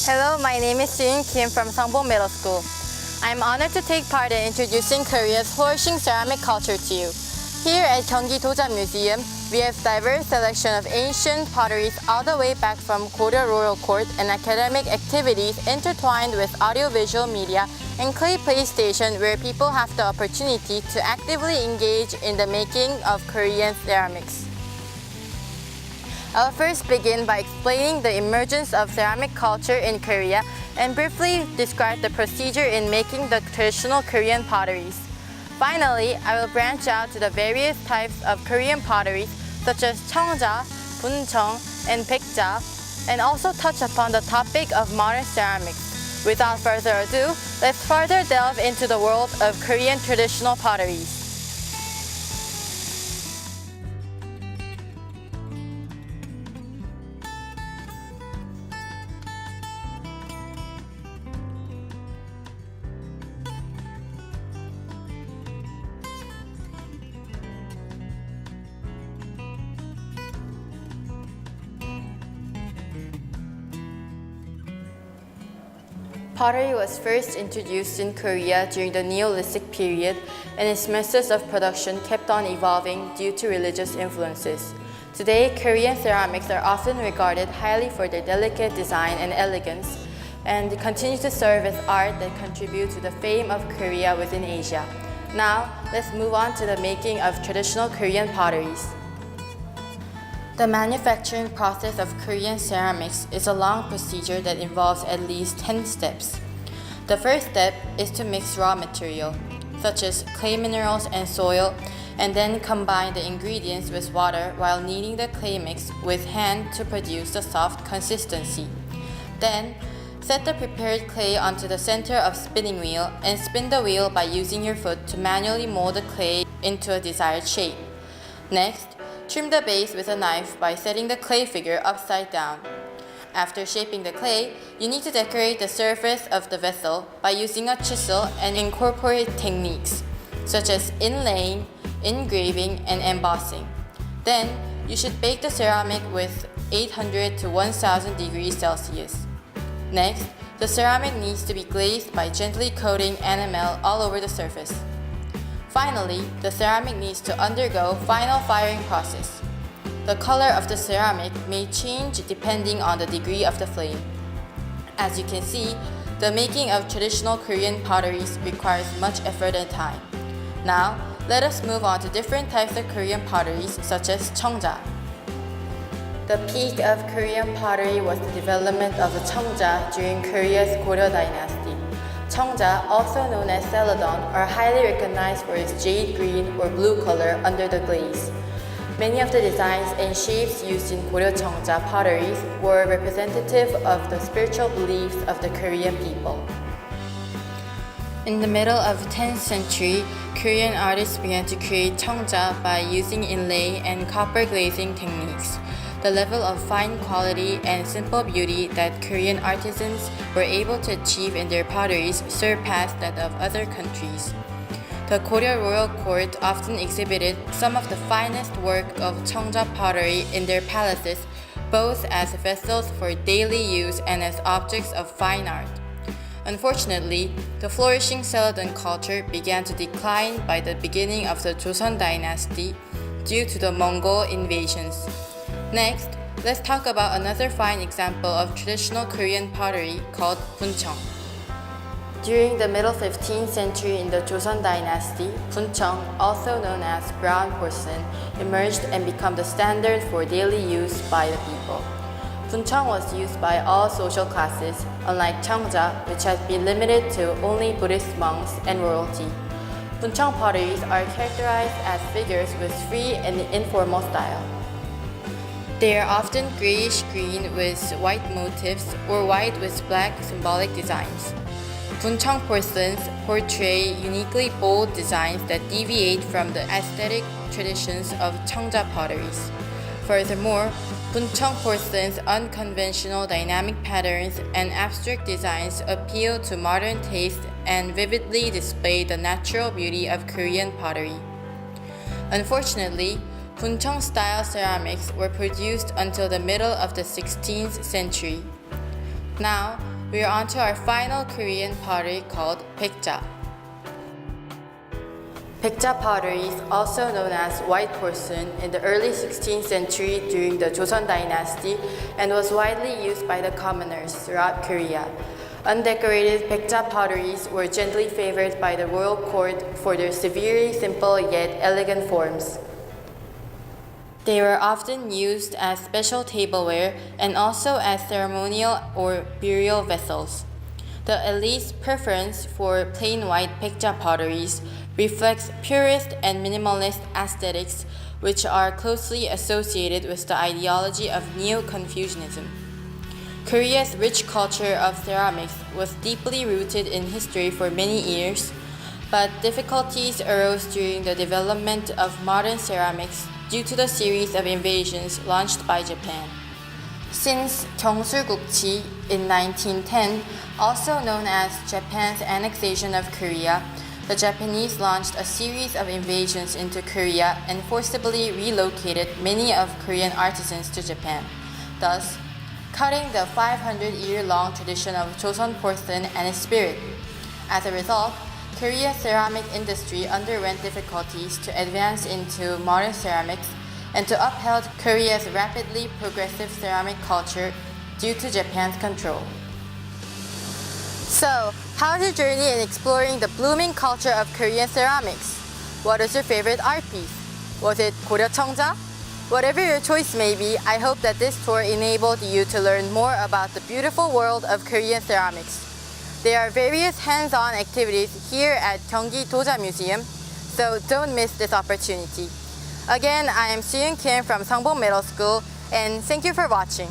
Hello, my name is Soon Kim from Sangbong Middle School. I'm honored to take part in introducing Korea's flourishing ceramic culture to you. Here at 경기도자 Museum, we have diverse selection of ancient potteries all the way back from Korea Royal Court and academic activities intertwined with audiovisual media and clay play station where people have the opportunity to actively engage in the making of Korean ceramics. I'll first begin by explaining the emergence of ceramic culture in Korea and briefly describe the procedure in making the traditional Korean potteries. Finally, I will branch out to the various types of Korean potteries such as 청자, 분청, and 백자, and also touch upon the topic of modern ceramics. Without further ado, let's further delve into the world of Korean traditional potteries. Pottery was first introduced in Korea during the Neolithic period, and its methods of production kept on evolving due to religious influences. Today, Korean ceramics are often regarded highly for their delicate design and elegance, and continue to serve as art that contribute to the fame of Korea within Asia. Now, let's move on to the making of traditional Korean potteries. The manufacturing process of Korean ceramics is a long procedure that involves at least 10 steps. The first step is to mix raw material, such as clay minerals and soil, and then combine the ingredients with water while kneading the clay mix with hand to produce the soft consistency. Then, set the prepared clay onto the center of spinning wheel and spin the wheel by using your foot to manually mold the clay into a desired shape. Next, trim the base with a knife by setting the clay figure upside down. After shaping the clay, you need to decorate the surface of the vessel by using a chisel and incorporate techniques such as inlaying, engraving, and embossing. Then, you should bake the ceramic with 800 to 1000 degrees Celsius. Next, the ceramic needs to be glazed by gently coating enamel all over the surface. Finally, the ceramic needs to undergo final firing process. The color of the ceramic may change depending on the degree of the flame. As you can see, the making of traditional Korean potteries requires much effort and time. Now, let us move on to different types of Korean potteries such as 청자. The peak of Korean pottery was the development of the 청자 during Korea's Goryeo dynasty. 청자, also known as celadon, are highly recognized for its jade green or blue color under the glaze. Many of the designs and shapes used in Goryeo 청자 potteries were representative of the spiritual beliefs of the Korean people. In the middle of the 10th century, Korean artists began to create 청자 by using inlay and copper glazing techniques. The level of fine quality and simple beauty that Korean artisans were able to achieve in their potteries surpassed that of other countries. The Korea Royal Court often exhibited some of the finest work of 청자 pottery in their palaces, both as vessels for daily use and as objects of fine art. Unfortunately, the flourishing celadon culture began to decline by the beginning of the Joseon dynasty due to the Mongol invasions. Next, let's talk about another fine example of traditional Korean pottery called 분청. During the middle 15th century in the Joseon dynasty, 분청, also known as brown porcelain, emerged and became the standard for daily use by the people. 분청 was used by all social classes, unlike 청자, which has been limited to only Buddhist monks and royalty. 분청 potteries are characterized as figures with free and informal style. They are often grayish-green with white motifs or white with black symbolic designs. 분청 porcelains portray uniquely bold designs that deviate from the aesthetic traditions of 청자 potteries. Furthermore, 분청 porcelain's unconventional dynamic patterns and abstract designs appeal to modern taste and vividly display the natural beauty of Korean pottery. Unfortunately, 분청-style ceramics were produced until the middle of the 16th century. Now, We are on to our final Korean pottery called 백자. 백자 pottery is also known as white porcelain in the early 16th century during the Joseon dynasty and was widely used by the commoners throughout Korea. Undecorated 백자 potteries were generally favored by the royal court for their severely simple yet elegant forms. They were often used as special tableware and also as ceremonial or burial vessels. The elite's preference for plain white 백자 potteries reflects purist and minimalist aesthetics, which are closely associated with the ideology of Neo-Confucianism. Korea's rich culture of ceramics was deeply rooted in history for many years, but difficulties arose during the development of modern ceramics due to the series of invasions launched by Japan. Since 경술국치 in 1910, also known as Japan's annexation of Korea, the Japanese launched a series of invasions into Korea and forcibly relocated many of Korean artisans to Japan, thus cutting the 500-year-long tradition of Joseon porcelain and its spirit. As a result, Korea's ceramic industry underwent difficulties to advance into modern ceramics and to uphold Korea's rapidly progressive ceramic culture due to Japan's control. So, how's your journey in exploring the blooming culture of Korean ceramics? What is your favorite art piece? Was it 고려청자? Whatever your choice may be, I hope that this tour enabled you to learn more about the beautiful world of Korean ceramics. There are various hands-on activities here at 경기도자 Museum, so don't miss this opportunity. Again, I am Suyun Kim from Sangbong Middle School, and thank you for watching.